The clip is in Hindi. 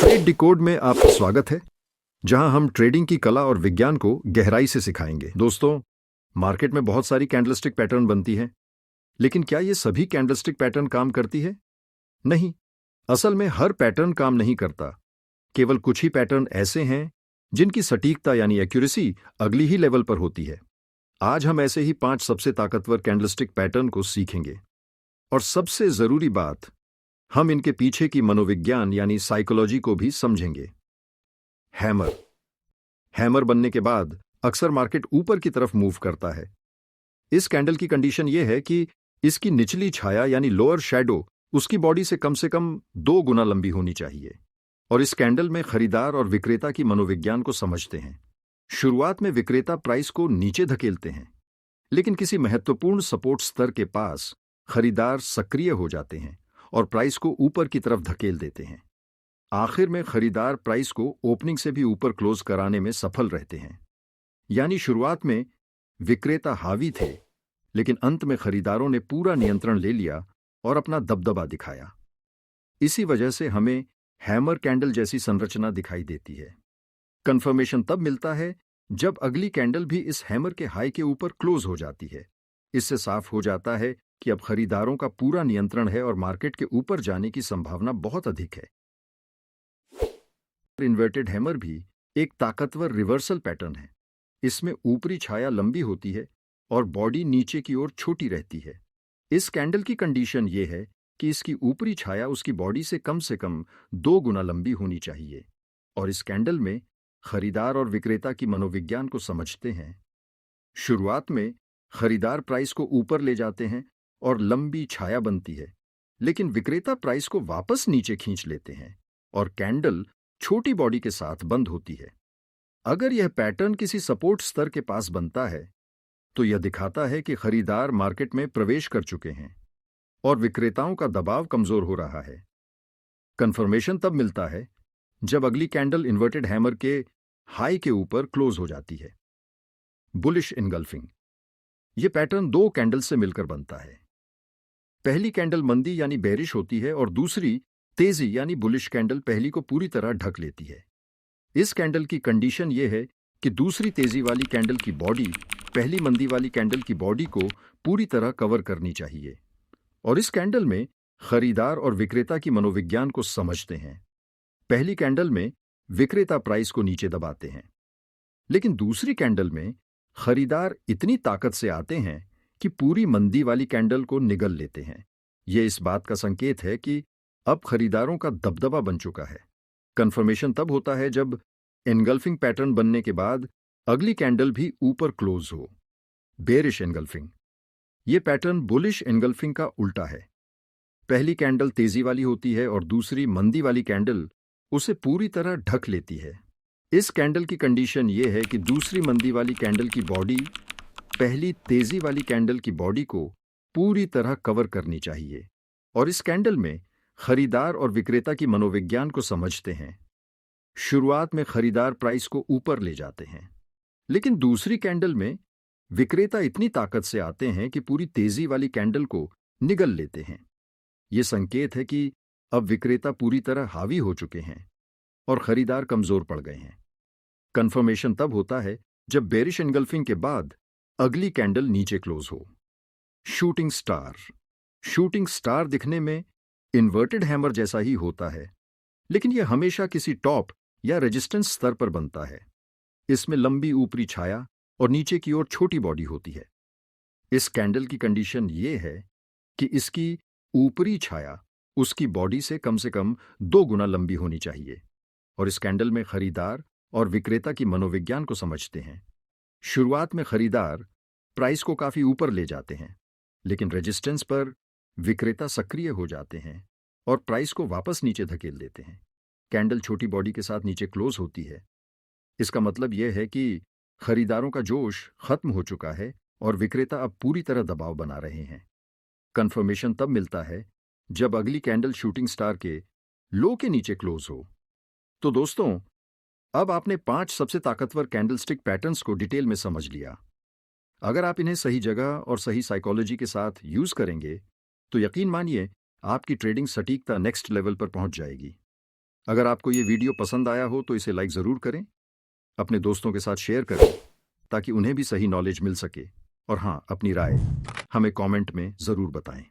ट्रेड डिकोड में आपका स्वागत है, जहां हम ट्रेडिंग की कला और विज्ञान को गहराई से सिखाएंगे। दोस्तों, मार्केट में बहुत सारी कैंडलस्टिक पैटर्न बनती है, लेकिन क्या ये सभी कैंडलस्टिक पैटर्न काम करती है? नहीं, असल में हर पैटर्न काम नहीं करता। केवल कुछ ही पैटर्न ऐसे हैं जिनकी सटीकता यानी एक्यूरेसी अगली ही लेवल पर होती है। आज हम ऐसे ही 5 सबसे ताकतवर कैंडलस्टिक पैटर्न को सीखेंगे, और सबसे जरूरी बात, हम इनके पीछे की मनोविज्ञान यानी साइकोलॉजी को भी समझेंगे। हैमर हैमर बनने के बाद अक्सर मार्केट ऊपर की तरफ मूव करता है। इस कैंडल की कंडीशन यह है कि इसकी निचली छाया यानी लोअर शैडो उसकी बॉडी से कम 2 गुना लंबी होनी चाहिए। और इस कैंडल में खरीदार और विक्रेता की मनोविज्ञान को समझते हैं। शुरुआत में विक्रेता प्राइस को नीचे धकेलते हैं, लेकिन किसी महत्वपूर्ण सपोर्ट स्तर के पास खरीदार सक्रिय हो जाते हैं और प्राइस को ऊपर की तरफ धकेल देते हैं। आखिर में खरीदार प्राइस को ओपनिंग से भी ऊपर क्लोज कराने में सफल रहते हैं। यानी शुरुआत में विक्रेता हावी थे, लेकिन अंत में खरीदारों ने पूरा नियंत्रण ले लिया और अपना दबदबा दिखाया। इसी वजह से हमें हैमर कैंडल जैसी संरचना दिखाई देती है। कंफर्मेशन तब मिलता है जब अगली कैंडल भी इस हैमर के हाई के ऊपर क्लोज हो जाती है। इससे साफ हो जाता है कि अब खरीदारों का पूरा नियंत्रण है और मार्केट के ऊपर जाने की संभावना बहुत अधिक है। इन्वर्टेड हैमर भी एक ताकतवर रिवर्सल पैटर्न है। इसमें ऊपरी छाया लंबी होती है और बॉडी नीचे की ओर छोटी रहती है। इस कैंडल की कंडीशन ये है कि इसकी ऊपरी छाया उसकी बॉडी से कम 2 गुना लंबी होनी चाहिए। और इस कैंडल में खरीदार और विक्रेता की मनोविज्ञान को समझते हैं। शुरुआत में खरीदार प्राइस को ऊपर ले जाते हैं और लंबी छाया बनती है, लेकिन विक्रेता प्राइस को वापस नीचे खींच लेते हैं और कैंडल छोटी बॉडी के साथ बंद होती है। अगर यह पैटर्न किसी सपोर्ट स्तर के पास बनता है, तो यह दिखाता है कि खरीदार मार्केट में प्रवेश कर चुके हैं और विक्रेताओं का दबाव कमजोर हो रहा है। कंफर्मेशन तब मिलता है जब अगली कैंडल इन्वर्टेड हैमर के हाई के ऊपर क्लोज हो जाती है। बुलिश इनगल्फिंग यह पैटर्न 2 कैंडल से मिलकर बनता है। पहली कैंडल मंदी यानी बेरिश होती है और दूसरी तेजी यानी बुलिश कैंडल पहली को पूरी तरह ढक लेती है। इस कैंडल की कंडीशन यह है कि दूसरी तेजी वाली कैंडल की बॉडी पहली मंदी वाली कैंडल की बॉडी को पूरी तरह कवर करनी चाहिए। और इस कैंडल में खरीदार और विक्रेता की मनोविज्ञान को समझते हैं। पहली कैंडल में विक्रेता प्राइस को नीचे दबाते हैं, लेकिन दूसरी कैंडल में खरीदार इतनी ताकत से आते हैं कि पूरी मंदी वाली कैंडल को निगल लेते हैं। यह इस बात का संकेत है कि अब खरीदारों का दबदबा बन चुका है। कंफर्मेशन तब होता है जब एनगल्फिंग पैटर्न बनने के बाद अगली कैंडल भी ऊपर क्लोज हो। बेरिश एनगल्फिंग यह पैटर्न बुलिश एनगल्फिंग का उल्टा है। पहली कैंडल तेजी वाली होती है और दूसरी मंदी वाली कैंडल उसे पूरी तरह ढक लेती है। इस कैंडल की कंडीशन यह है कि दूसरी मंदी वाली कैंडल की बॉडी पहली तेजी वाली कैंडल की बॉडी को पूरी तरह कवर करनी चाहिए। और इस कैंडल में खरीदार और विक्रेता की मनोविज्ञान को समझते हैं। शुरुआत में खरीदार प्राइस को ऊपर ले जाते हैं, लेकिन दूसरी कैंडल में विक्रेता इतनी ताकत से आते हैं कि पूरी तेजी वाली कैंडल को निगल लेते हैं। यह संकेत है कि अब विक्रेता पूरी तरह हावी हो चुके हैं और खरीदार कमजोर पड़ गए हैं। कंफर्मेशन तब होता है जब बेरिश एनगल्फिंग के बाद अगली कैंडल नीचे क्लोज हो। शूटिंग स्टार दिखने में इन्वर्टेड हैमर जैसा ही होता है, लेकिन यह हमेशा किसी टॉप या रेजिस्टेंस स्तर पर बनता है। इसमें लंबी ऊपरी छाया और नीचे की ओर छोटी बॉडी होती है। इस कैंडल की कंडीशन यह है कि इसकी ऊपरी छाया उसकी बॉडी से कम 2 गुना लंबी होनी चाहिए। और इस कैंडल में खरीदार और विक्रेता की मनोविज्ञान को समझते हैं। शुरुआत में खरीदार प्राइस को काफी ऊपर ले जाते हैं, लेकिन रेजिस्टेंस पर विक्रेता सक्रिय हो जाते हैं और प्राइस को वापस नीचे धकेल देते हैं। कैंडल छोटी बॉडी के साथ नीचे क्लोज होती है। इसका मतलब यह है कि खरीदारों का जोश खत्म हो चुका है और विक्रेता अब पूरी तरह दबाव बना रहे हैं। कंफर्मेशन तब मिलता है जब अगली कैंडल शूटिंग स्टार के लो के नीचे क्लोज हो। तो दोस्तों, अब आपने 5 सबसे ताकतवर कैंडलस्टिक पैटर्न्स को डिटेल में समझ लिया। अगर आप इन्हें सही जगह और सही साइकोलॉजी के साथ यूज करेंगे, तो यकीन मानिए आपकी ट्रेडिंग सटीकता नेक्स्ट लेवल पर पहुंच जाएगी। अगर आपको ये वीडियो पसंद आया हो तो इसे लाइक ज़रूर करें, अपने दोस्तों के साथ शेयर करें ताकि उन्हें भी सही नॉलेज मिल सके। और हाँ, अपनी राय हमें कमेंट में ज़रूर बताएं।